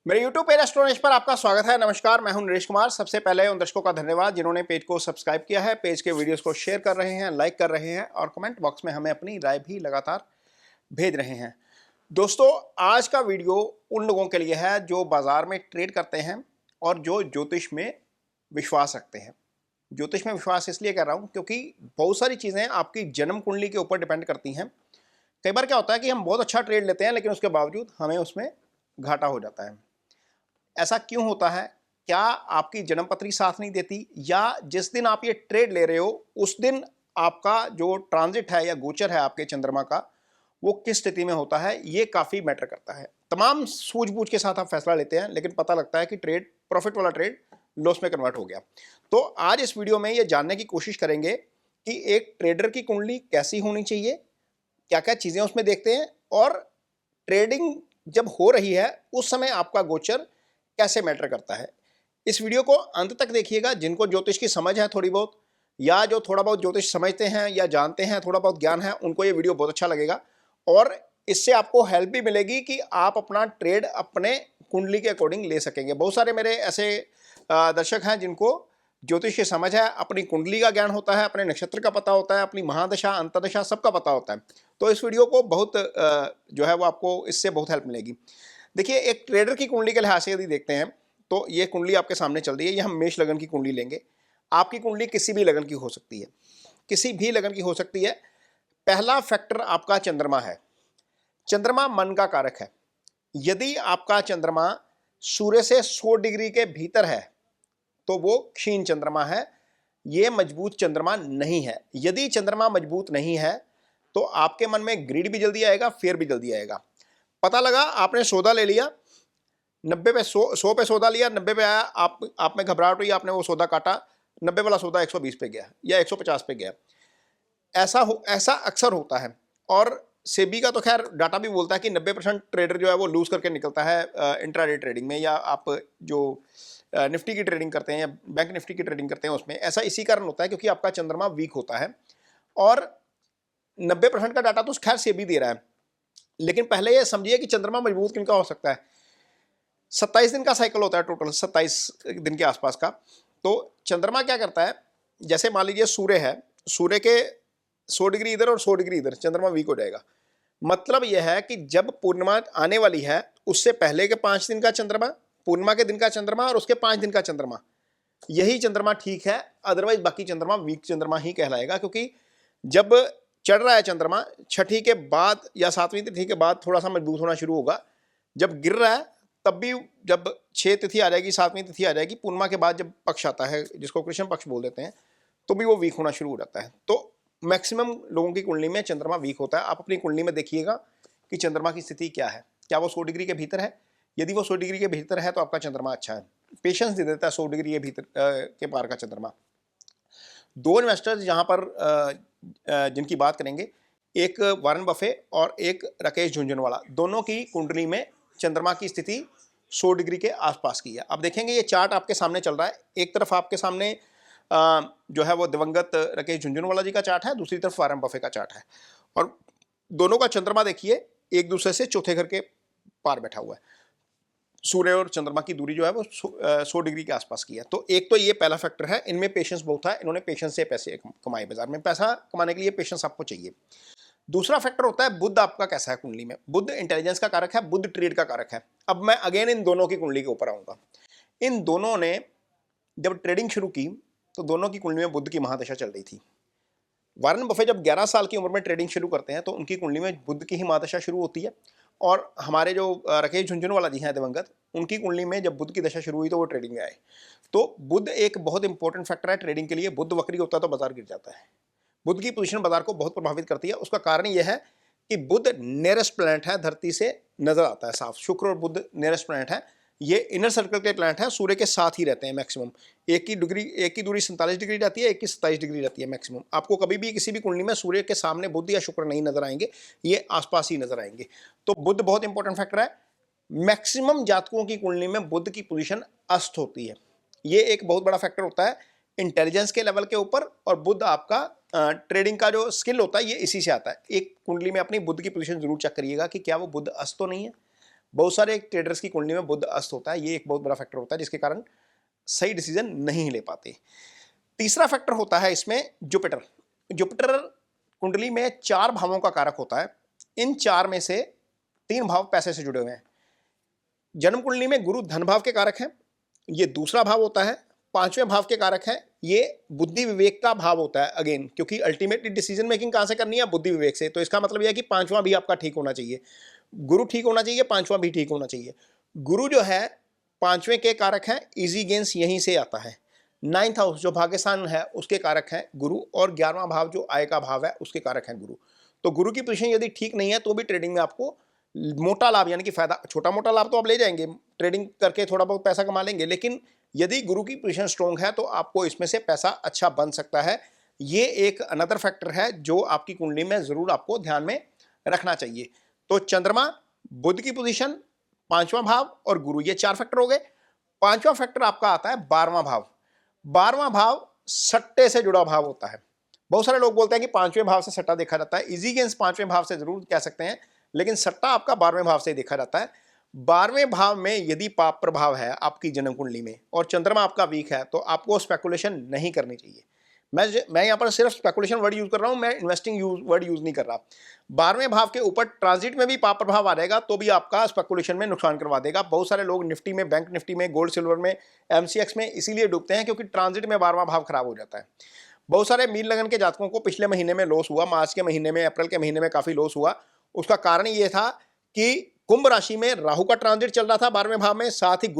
मेरे YouTube page एस्ट्रोनॉलेज पर आपका स्वागत है। नमस्कार, मैं हूं नरेश कुमार। सबसे पहले उन दर्शकों का धन्यवाद जिन्होंने पेज को सब्सक्राइब किया है, पेज के वीडियोस को शेयर कर रहे हैं, लाइक कर रहे हैं और कमेंट बॉक्स में हमें अपनी राय भी लगातार भेज रहे हैं। दोस्तों, आज का वीडियो उन लोगों के लिए है जो बाजार में ट्रेड करते हैं और जो ज्योतिष में विश्वास रखते हैं। ज्योतिष में विश्वास इसलिए कर रहा हूँ क्योंकि बहुत सारी चीज़ें आपकी जन्म कुंडली के ऊपर डिपेंड करती हैं। कई बार क्या होता है कि हम बहुत अच्छा ट्रेड लेते हैं लेकिन उसके बावजूद हमें उसमें घाटा हो जाता है। ऐसा क्यों होता है? क्या आपकी जन्मपत्री साथ नहीं देती, या जिस दिन आप ये ट्रेड ले रहे हो उस दिन आपका जो ट्रांजिट है या गोचर है आपके चंद्रमा का, वो किस स्थिति में होता है, ये काफ़ी मैटर करता है। तमाम सूझबूझ के साथ आप फैसला लेते हैं लेकिन पता लगता है कि ट्रेड, प्रॉफिट वाला ट्रेड, लॉस में कन्वर्ट हो गया। तो आज इस वीडियो में ये जानने की कोशिश करेंगे कि एक ट्रेडर की कुंडली कैसी होनी चाहिए, क्या क्या चीज़ें उसमें देखते हैं, और ट्रेडिंग जब हो रही है उस समय आपका गोचर कैसे मैटर करता है। इस वीडियो को अंत तक देखिएगा। जिनको ज्योतिष की समझ है थोड़ी बहुत, या जो थोड़ा बहुत ज्योतिष समझते हैं या जानते हैं, थोड़ा बहुत ज्ञान है, उनको ये वीडियो बहुत अच्छा लगेगा और इससे आपको हेल्प भी मिलेगी कि आप अपना ट्रेड अपने कुंडली के अकॉर्डिंग ले सकेंगे। बहुत सारे मेरे ऐसे दर्शक हैं जिनको ज्योतिष की समझ है, अपनी कुंडली का ज्ञान होता है, अपने नक्षत्र का पता होता है, अपनी महादशा अंतर्दशा सबका पता होता है। तो इस वीडियो को बहुत जो है वो आपको इससे बहुत हेल्प मिलेगी। देखिए, एक ट्रेडर की कुंडली के लिहाज से यदि देखते हैं तो ये कुंडली आपके सामने चल रही है। ये हम मेष लगन की कुंडली लेंगे। आपकी कुंडली किसी भी लगन की हो सकती है, किसी भी लगन की हो सकती है। पहला फैक्टर आपका चंद्रमा है। चंद्रमा मन का कारक है। यदि आपका चंद्रमा सूर्य से 100 डिग्री के भीतर है तो वो क्षीण चंद्रमा है, ये मजबूत चंद्रमा नहीं है। यदि चंद्रमा मजबूत नहीं है तो आपके मन में ग्रीड भी जल्दी आएगा, फेयर भी जल्दी आएगा। पता लगा आपने सौदा ले लिया, 90 पे 100 पे सौदा लिया, 90 पे आया, आप में घबराहट हुई, आपने वो सौदा काटा, 90 वाला सौदा 120 पे गया या 150 पे गया। ऐसा अक्सर होता है। और सेबी का तो खैर डाटा भी बोलता है कि 90% ट्रेडर जो है वो लूज करके निकलता है इंट्राडे ट्रेडिंग में, या आप जो निफ्टी की ट्रेडिंग करते हैं या बैंक निफ्टी की ट्रेडिंग करते हैं उसमें। ऐसा इसी कारण होता है क्योंकि आपका चंद्रमा वीक होता है। और 90% का डाटा तो खैर सेबी दे रहा है, लेकिन पहले ये समझिए कि चंद्रमा मजबूत किनका हो सकता है। 27 दिन का साइकिल होता है, टोटल 27 दिन के आसपास का। तो चंद्रमा क्या करता है, जैसे मान लीजिए सूर्य है, सूर्य के 100 डिग्री इधर और 100 डिग्री इधर, चंद्रमा वीक हो जाएगा। मतलब यह है कि जब पूर्णिमा आने वाली है उससे पहले के 5 दिन का चंद्रमा, पूर्णिमा के दिन का चंद्रमा और उसके 5 दिन का चंद्रमा, यही चंद्रमा ठीक है। अदरवाइज बाकी चंद्रमा वीक चंद्रमा ही कहलाएगा, क्योंकि जब चढ़ रहा है चंद्रमा, छठी के बाद या 7वीं तिथि के बाद थोड़ा सा मजबूत होना शुरू होगा। जब गिर रहा है तब भी, जब 6 तिथि आ जाएगी, 7वीं तिथि आ जाएगी, पूर्णिमा के बाद जब पक्ष आता है जिसको कृष्ण पक्ष बोल देते हैं, तो भी वो वीक होना शुरू हो जाता है। तो मैक्सिमम लोगों की कुंडली में चंद्रमा वीक होता है। आप अपनी कुंडली में देखिएगा कि चंद्रमा की स्थिति क्या है, क्या वो 100 डिग्री के भीतर है। यदि वो 100 डिग्री के भीतर है तो आपका चंद्रमा अच्छा है, पेशेंस दे देता है 100 डिग्री के भीतर के पार का चंद्रमा। दो इन्वेस्टर्स यहाँ पर जिनकी बात करेंगे, एक वारन बफे और एक राकेश झुनझुनवाला, दोनों की कुंडली में चंद्रमा की स्थिति 100 डिग्री के आसपास की है। आप देखेंगे ये चार्ट आपके सामने चल रहा है। एक तरफ आपके सामने जो है वो दिवंगत राकेश झुनझुनवाला जी का चार्ट है, दूसरी तरफ वारन बफे का चार्ट है, और दोनों का चंद्रमा देखिए एक दूसरे से चौथे घर के पार बैठा हुआ है। सूर्य और चंद्रमा की दूरी जो है वो 100 डिग्री के आसपास की है। तो एक तो ये पहला फैक्टर है, इनमें पेशेंस बहुत है, इन्होंने पेशेंस से पैसे कमाए। बाजार में पैसा कमाने के लिए पेशेंस आपको चाहिए। दूसरा फैक्टर होता है बुध आपका कैसा है कुंडली में। बुध इंटेलिजेंस का कारक है, बुध ट्रेड का कारक है। अब मैं अगेन इन दोनों की कुंडली के ऊपर आऊंगा। इन दोनों ने जब ट्रेडिंग शुरू की तो दोनों की कुंडली में बुध की महादशा चल रही थी। वारन बफे जब 11 साल की उम्र में ट्रेडिंग शुरू करते हैं तो उनकी कुंडली में बुध की ही महादशा शुरू होती है। और हमारे जो राकेश झुनझुनवाला जी हैं दिवंगत, उनकी कुंडली में जब बुध की दशा शुरू हुई तो वो ट्रेडिंग में आए। तो बुध एक बहुत इंपॉर्टेंट फैक्टर है ट्रेडिंग के लिए। बुध वक्री होता है तो बाजार गिर जाता है। बुध की पोजीशन बाजार को बहुत प्रभावित करती है। उसका कारण यह है कि बुध नियरेस्ट प्लैनेट है, धरती से नजर आता है साफ। शुक्र और बुध नियरेस्ट प्लैनेट है। ये इनर सर्कल के प्लैनेट है, सूर्य के साथ ही रहते हैं मैक्सिमम। एक की दूरी 47 डिग्री रहती है, एक की 27 डिग्री रहती है मैक्सिमम। आपको कभी भी किसी भी कुंडली में सूर्य के सामने बुध या शुक्र नहीं नजर आएंगे, ये आसपास ही नजर आएंगे। तो बुध बहुत इंपॉर्टेंट फैक्टर है। मैक्सिमम जातकों की कुंडली में बुध की पोजीशन अस्त होती है। ये एक बहुत बड़ा फैक्टर होता है इंटेलिजेंस के लेवल के ऊपर। और बुध आपका ट्रेडिंग का जो स्किल होता है ये इसी से आता है। एक कुंडली में अपनी बुध की पोजीशन जरूर चेक करिएगा कि क्या वो बुध अस्त तो नहीं है। बहुत सारे ट्रेडर्स की कुंडली में बुध अस्त होता है, ये एक बहुत बड़ा फैक्टर होता है जिसके कारण सही डिसीजन नहीं ले पाते। तीसरा फैक्टर होता है इसमें जुपिटर। जुपिटर कुंडली में 4 भावों का कारक होता है। इन 4 में से 3 भाव पैसे से जुड़े हुए हैं। जन्म कुंडली में गुरु धन भाव के कारक हैं, ये दूसरा भाव होता है। 5वें भाव के कारक हैं, ये बुद्धि विवेक का भाव होता है अगेन, क्योंकि अल्टीमेटली डिसीजन मेकिंग कहां से करनी है, बुद्धि विवेक से। तो इसका मतलब यह है कि 5वां भी आपका ठीक होना चाहिए, गुरु ठीक होना चाहिए, 5वां भी ठीक होना चाहिए। गुरु जो है 5वें के कारक हैं, इजी गेंस यहीं से आता है। 9th हाउस जो भाग्यस्थान है उसके कारक हैं गुरु, और 11वां भाव जो आय का भाव है उसके कारक हैं गुरु। तो गुरु की पोजीशन यदि ठीक नहीं है तो भी ट्रेडिंग में आपको मोटा लाभ यानी कि फायदा, छोटा मोटा लाभ तो आप ले जाएंगे, ट्रेडिंग करके थोड़ा बहुत पैसा कमा लेंगे, लेकिन यदि गुरु की पोजीशन स्ट्रॉन्ग है तो आपको इसमें से पैसा अच्छा बन सकता है। ये एक अनदर फैक्टर है जो आपकी कुंडली में जरूर आपको ध्यान में रखना चाहिए। तो चंद्रमा, बुध की पोजीशन, 5वां भाव और गुरु, ये 4 फैक्टर हो गए। 5वां फैक्टर आपका आता है 12वां भाव। 12वां भाव सट्टे से जुड़ा भाव होता है। बहुत सारे लोग बोलते हैं कि 5वें भाव से सट्टा देखा जाता है। इजी गेंस 5वें भाव से जरूर कह सकते हैं, लेकिन सट्टा आपका 12वें भाव से देखा जाता है। 12वें भाव में यदि पाप प्रभाव है आपकी जन्म कुंडली में और चंद्रमा आपका वीक है तो आपको स्पेकुलेशन नहीं करनी चाहिए। मैं यहाँ पर सिर्फ स्पेकुलेशन वर्ड यूज कर रहा हूँ, मैं इन्वेस्टिंग वर्ड यूज नहीं कर रहा। 12वें भाव के ऊपर ट्रांजिट में भी पाप प्रभाव आ जाएगा तो भी आपका स्पेकुलेशन में नुकसान करवा देगा। बहुत सारे लोग निफ्टी में, बैंक निफ्टी में, गोल्ड सिल्वर में, एमसीएक्स में इसीलिए डूबते हैं क्योंकि ट्रांजिट में 12वां भाव खराब हो जाता है। बहुत सारे मीन लगन के जातकों को पिछले महीने में लॉस हुआ, मार्च के महीने में, अप्रैल के महीने में काफी लॉस हुआ। उसका कारण ये था कि कुंभ राशि में राहु का ट्रांजिट चल रहा था 12वें भाव में, साथ ही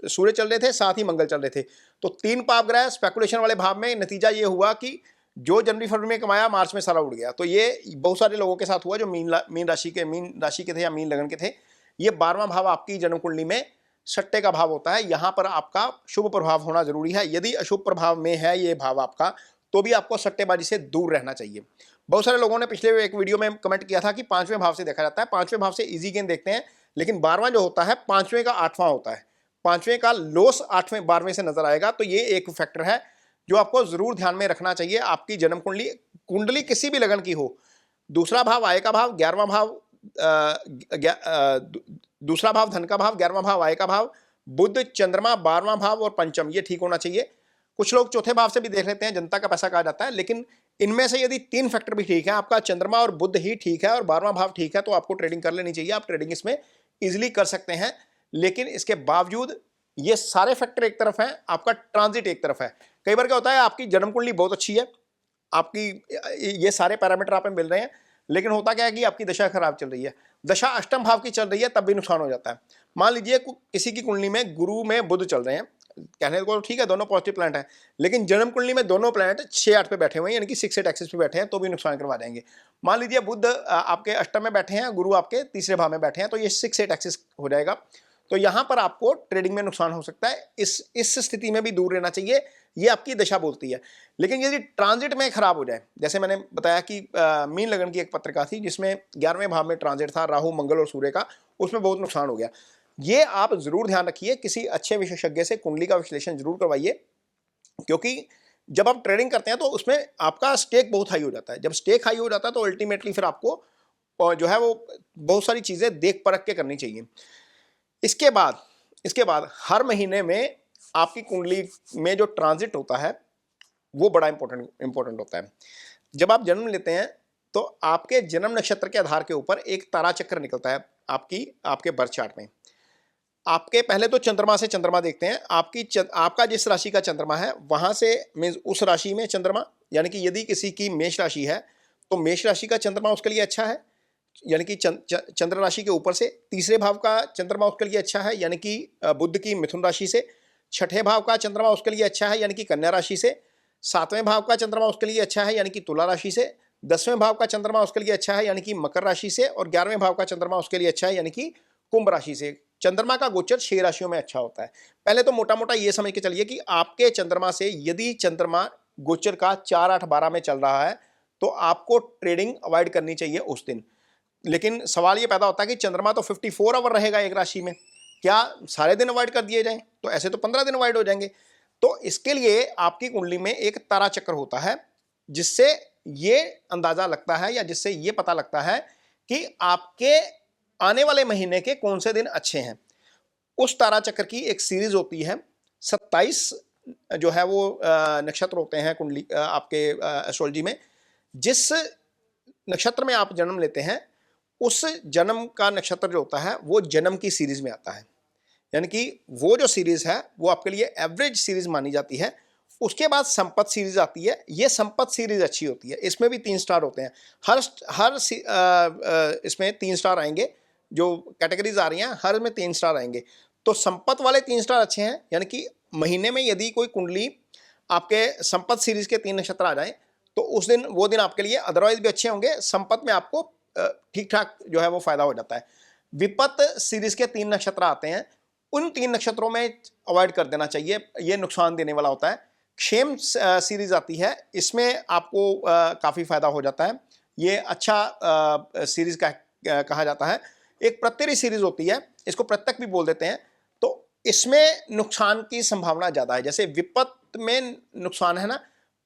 सूर्य चल रहे थे, साथ ही मंगल चल रहे थे। तो 3 पाप ग्रह स्पेकुलेशन वाले भाव में, नतीजा ये हुआ कि जो जनवरी फरवरी में कमाया मार्च में सारा उड़ गया। तो ये बहुत सारे लोगों के साथ हुआ जो मीन राशि के थे या मीन लगन के थे। ये 12वां भाव आपकी जन्म कुंडली में सट्टे का भाव होता है। यहां पर आपका शुभ प्रभाव होना जरूरी है। यदि अशुभ प्रभाव में है ये भाव आपका तो भी आपको सट्टेबाजी से दूर रहना चाहिए। बहुत सारे लोगों ने पिछले एक वीडियो में कमेंट किया था कि 5वें भाव से देखा जाता है। 5वें भाव से इजी गेन देखते हैं, लेकिन 12वां जो होता है 5वें का 8वां होता है। 5वें का लॉस 8वें 12वें से नजर आएगा। तो ये एक फैक्टर है जो आपको जरूर ध्यान में रखना चाहिए। आपकी जन्म कुंडली किसी भी लगन की हो, दूसरा भाव आय का भाव, 11वां भाव दूसरा भाव धन का भाव, 11वां भाव आय का भाव, बुध चंद्रमा 12वां भाव और पंचम, ये ठीक होना चाहिए। कुछ लोग चौथे भाव से भी देख लेते हैं, जनता का पैसा कहा जाता है, लेकिन इनमें से यदि 3 फैक्टर भी ठीक है, आपका चंद्रमा और बुध ही ठीक है और 12वां भाव ठीक है, तो आपको ट्रेडिंग कर लेनी चाहिए। आप ट्रेडिंग इसमें इजिली कर सकते हैं। लेकिन इसके बावजूद ये सारे फैक्टर एक तरफ हैं, आपका ट्रांजिट एक तरफ है। कई बार क्या होता है, आपकी जन्म कुंडली बहुत अच्छी है, आपकी ये सारे पैरामीटर आप में मिल रहे हैं, लेकिन होता क्या है कि आपकी दशा खराब चल रही है, दशा अष्टम भाव की चल रही है, तब भी नुकसान हो जाता है। मान लीजिए किसी की कुंडली में गुरु में बुध चल रहे हैं, कहने को ठीक है दोनों पॉजिटिव प्लैनेट हैं, लेकिन जन्म कुंडली में दोनों प्लैनेट 6-8 पे बैठे हुए हैं, यानी कि 6-8 एक्सिस पे बैठे हैं, तो भी नुकसान करवा देंगे। मान लीजिए बुध आपके अष्टम में बैठे हैं, गुरु आपके तीसरे भाव में बैठे हैं, तो ये 6-8 एक्सिस हो जाएगा। तो यहां पर आपको ट्रेडिंग में नुकसान हो सकता है। इस स्थिति में भी दूर रहना चाहिए, ये आपकी दशा बोलती है। लेकिन यदि ट्रांजिट में खराब हो जाए, जैसे मैंने बताया कि मीन लगन की एक पत्रिका थी जिसमें 11वें भाव में ट्रांजिट था राहु मंगल और सूर्य का, उसमें बहुत नुकसान हो गया। ये आप जरूर ध्यान रखिए, किसी अच्छे विशेषज्ञ से कुंडली का विश्लेषण जरूर करवाइए, क्योंकि जब आप ट्रेडिंग करते हैं तो उसमें आपका स्टेक बहुत हाई हो जाता है। जब स्टेक हाई हो जाता है तो अल्टीमेटली फिर आपको जो है वो बहुत सारी चीजें देख परख के करनी चाहिए। इसके बाद हर महीने में आपकी कुंडली में जो ट्रांजिट होता है वो बड़ा इंपॉर्टेंट होता है। जब आप जन्म लेते हैं तो आपके जन्म नक्षत्र के आधार के ऊपर एक तारा चक्र निकलता है आपके बर्थ चार्ट में। आपके पहले तो चंद्रमा से चंद्रमा देखते हैं, आपका जिस राशि का चंद्रमा है वहां से मींस उस राशि में चंद्रमा, यानी कि यदि किसी की मेष राशि है तो मेष राशि का चंद्रमा उसके लिए अच्छा है, यानी कि चंद्र राशि के ऊपर से। तीसरे भाव का चंद्रमा उसके लिए अच्छा है, यानी कि बुध की मिथुन राशि से। छठे भाव का चंद्रमा उसके लिए अच्छा है, यानी कि कन्या राशि से। 7वें भाव का चंद्रमा उसके लिए अच्छा है, यानी कि तुला राशि से। 10वें भाव का चंद्रमा उसके लिए अच्छा है, यानी कि मकर राशि से। और 11वें भाव का चंद्रमा उसके लिए अच्छा है, यानी कि कुंभ राशि से। चंद्रमा का गोचर 6 राशियों में अच्छा होता है। पहले तो मोटा मोटा ये समझ के चलिए कि आपके चंद्रमा से यदि चंद्रमा गोचर का 4, 8, 12 में चल रहा है तो आपको ट्रेडिंग अवॉइड करनी चाहिए उस दिन। लेकिन सवाल ये पैदा होता है कि चंद्रमा तो 54 आवर रहेगा एक राशि में, क्या सारे दिन अवॉइड कर दिए जाएं? तो ऐसे तो 15 दिन अवॉइड हो जाएंगे। तो इसके लिए आपकी कुंडली में एक तारा चक्र होता है, जिससे ये अंदाजा लगता है या जिससे ये पता लगता है कि आपके आने वाले महीने के कौन से दिन अच्छे हैं। उस तारा चक्र की एक सीरीज होती है, 27 जो है वो नक्षत्र होते हैं कुंडली आपके एस्ट्रोलॉजी में। जिस नक्षत्र में आप जन्म लेते हैं उस जन्म का नक्षत्र जो होता है वो जन्म की सीरीज में आता है, यानी कि वो जो सीरीज है वो आपके लिए एवरेज सीरीज मानी जाती है। उसके बाद संपत सीरीज आती है, ये संपत सीरीज अच्छी होती है, इसमें भी 3 स्टार होते हैं। हर इसमें 3 स्टार आएंगे, जो कैटेगरीज आ रही हैं हर में 3 स्टार आएंगे। तो संपत वाले 3 स्टार अच्छे हैं, यानी कि महीने में यदि कोई कुंडली आपके संपत सीरीज के 3 नक्षत्र आ जाएं तो उस दिन वो दिन आपके लिए अदरवाइज भी अच्छे होंगे, संपत में आपको ठीक ठाक जो है वो फायदा हो जाता है। विपत सीरीज के 3 नक्षत्र आते हैं, उन 3 नक्षत्रों में अवॉइड कर देना चाहिए, ये नुकसान देने वाला होता है। क्षेम सीरीज आती है, इसमें आपको काफ़ी फायदा हो जाता है, ये अच्छा सीरीज का कहा जाता है। एक प्रत्यरी सीरीज होती है, इसको प्रत्यक भी बोल देते हैं, तो इसमें नुकसान की संभावना ज़्यादा है। जैसे विपत में नुकसान है ना,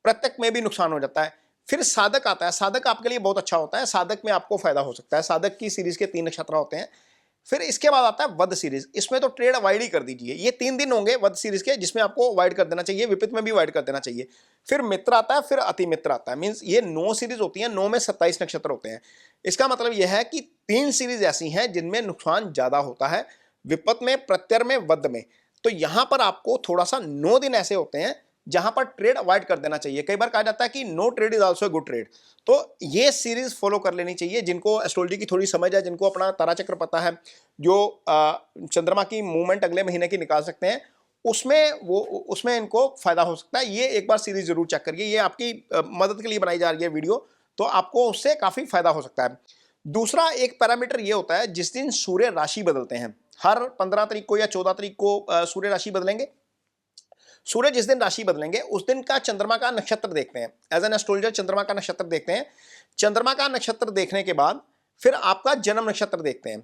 प्रत्यक में भी नुकसान हो जाता है। फिर साधक आता है, साधक आपके लिए बहुत अच्छा होता है, साधक में आपको फायदा हो सकता है। साधक की सीरीज के 3 नक्षत्र होते हैं। फिर इसके बाद आता है वध सीरीज, इसमें तो ट्रेड अवॉइड ही कर दीजिए। ये 3 दिन होंगे वध सीरीज के जिसमें आपको अवॉइड कर देना चाहिए, विपित में भी अवॉइड कर देना चाहिए। फिर मित्र आता है, फिर अति मित्र आता है। मींस ये 9 सीरीज होती है, 9 में 27 नक्षत्र होते हैं। इसका मतलब यह है कि 3 सीरीज ऐसी हैं जिनमें नुकसान ज्यादा होता है, विपत में, प्रत्यय में, वध में। तो यहां पर आपको थोड़ा सा 9 दिन ऐसे होते हैं जहां पर ट्रेड अवॉइड कर देना चाहिए। कई बार कहा जाता है कि no trade is also good trade, तो ये सीरीज फॉलो कर लेनी चाहिए। जिनको एस्ट्रोलॉजी की थोड़ी समझ है, जिनको अपना तारा चक्र पता है, जो चंद्रमा की मूवमेंट अगले महीने की निकाल सकते हैं, उसमें इनको फायदा हो सकता है। ये एक बार सीरीज जरूर चेक करिए, ये आपकी मदद के लिए बनाई जा रही है वीडियो, तो आपको उससे काफी फायदा हो सकता है। दूसरा एक पैरामीटर ये होता है जिस दिन सूर्य राशि बदलते हैं, हर 15 तारीख को या 14 तारीख को सूर्य राशि बदलेंगे। सूर्य जिस दिन राशि बदलेंगे उस दिन का चंद्रमा का नक्षत्र देखते हैं। एज एन एस्ट्रोलॉजर चंद्रमा का नक्षत्र देखते हैं। चंद्रमा का नक्षत्र देखने के बाद फिर आपका जन्म नक्षत्र देखते हैं।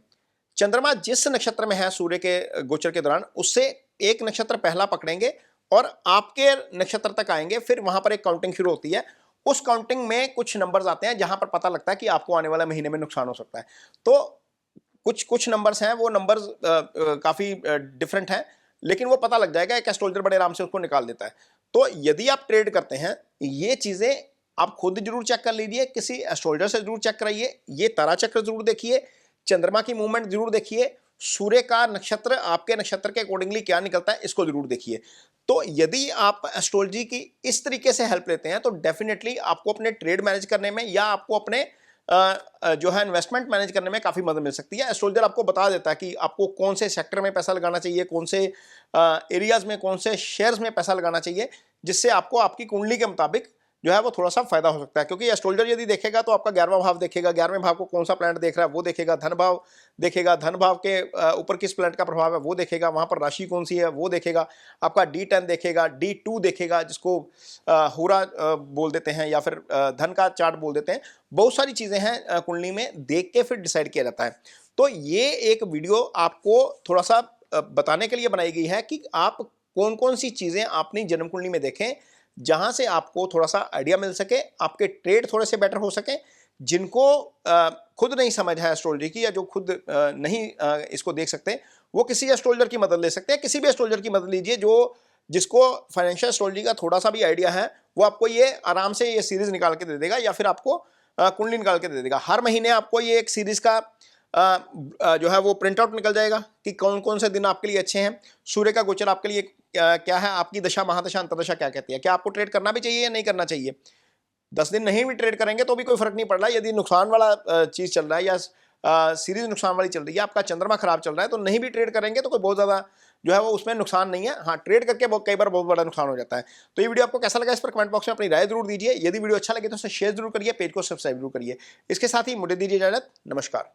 चंद्रमा जिस नक्षत्र में है सूर्य के गोचर के दौरान, उससे एक नक्षत्र पहला पकड़ेंगे और आपके नक्षत्र तक आएंगे। फिर वहां पर एक काउंटिंग शुरू होती है। उस काउंटिंग में कुछ नंबर्स आते हैं जहां पर पता लगता है कि आपको आने वाले महीने में नुकसान हो सकता है। तो कुछ नंबर्स हैं, वो नंबर्स काफी डिफरेंट हैं, लेकिन वो पता लग जाएगा, एक एस्ट्रोलॉजर बड़े आराम से उसको निकाल देता है। तो यदि आप ट्रेड करते हैं, ये चीजें आप खुद जरूर चेक कर लीजिए, किसी एस्ट्रोलॉजर से जरूर चेक कराइए, ये तारा चक्र जरूर देखिए, चंद्रमा की मूवमेंट जरूर देखिए, सूर्य का नक्षत्र आपके नक्षत्र के अकॉर्डिंगली क्या निकलता है इसको जरूर देखिए। तो यदि आप एस्ट्रोलॉजी की इस तरीके से हेल्प लेते हैं तो डेफिनेटली आपको अपने ट्रेड मैनेज करने में या आपको अपने जो है इन्वेस्टमेंट मैनेज करने में काफ़ी मदद मिल सकती है। एस्ट्रोलॉजर आपको बता देता है कि आपको कौन से सेक्टर में पैसा लगाना चाहिए, कौन से एरियाज में, कौन से शेयर्स में पैसा लगाना चाहिए, जिससे आपको आपकी कुंडली के मुताबिक जो है वो थोड़ा सा फायदा हो सकता है। क्योंकि एस्ट्रोलॉजर यदि देखेगा तो आपका 11वां भाव देखेगा, 11वें भाव को कौन सा प्लैनेट देख रहा है वो देखेगा, धन भाव देखेगा, धन भाव के ऊपर किस प्लैनेट का प्रभाव है वो देखेगा, वहां पर राशि कौन सी है वो देखेगा, आपका D10 देखेगा, D2 देखेगा, जिसको होरा बोल देते हैं या फिर धन का चार्ट बोल देते हैं। बहुत सारी चीजें हैं कुंडली में, देख के फिर डिसाइड किया जाता है। तो ये एक वीडियो आपको थोड़ा सा बताने के लिए बनाई गई है कि आप कौन कौन सी चीजें अपनी जन्म कुंडली में देखें, जहां से आपको थोड़ा सा आइडिया मिल सके, आपके ट्रेड थोड़े से बेटर हो सके। जिनको खुद नहीं समझ है एस्ट्रोलॉजी की, या जो खुद नहीं इसको देख सकते, वो किसी एस्ट्रोलॉजर की मदद ले सकते हैं। किसी भी एस्ट्रोलॉजर की मदद लीजिए जिसको फाइनेंशियल एस्ट्रोलॉजी का थोड़ा सा भी आइडिया है, वो आपको ये आराम से ये सीरीज निकाल के दे देगा, या फिर आपको कुंडली निकाल के दे देगा। हर महीने आपको ये एक सीरीज का जो है वो प्रिंट आउट निकल जाएगा कि कौन कौन से दिन आपके लिए अच्छे हैं, सूर्य का गोचर आपके लिए क्या है, आपकी दशा, महादशा, अंतर्दशा क्या कहती है, क्या आपको ट्रेड करना भी चाहिए या नहीं करना चाहिए। 10 दिन नहीं भी ट्रेड करेंगे तो भी कोई फर्क नहीं पड़ रहा है। यदि नुकसान वाला चीज चल रहा है या सीरीज नुकसान वाली चल रही है, आपका चंद्रमा खराब चल रहा है, तो नहीं भी ट्रेड करेंगे तो कोई बहुत ज्यादा जो है वो उसमें नुकसान नहीं है। हाँ, ट्रेड करके कई बार बहुत बड़ा नुकसान हो जाता है। तो ये वीडियो आपको कैसा लगा इस पर कमेंट बॉक्स में अपनी राय जरूर दीजिए। यदि वीडियो अच्छा लगे तो उसे शेयर जरूर करिए, पेज को सब्सक्राइब जरूर करिए। इसके साथ ही मुझे दीजिए इजाजत, नमस्कार।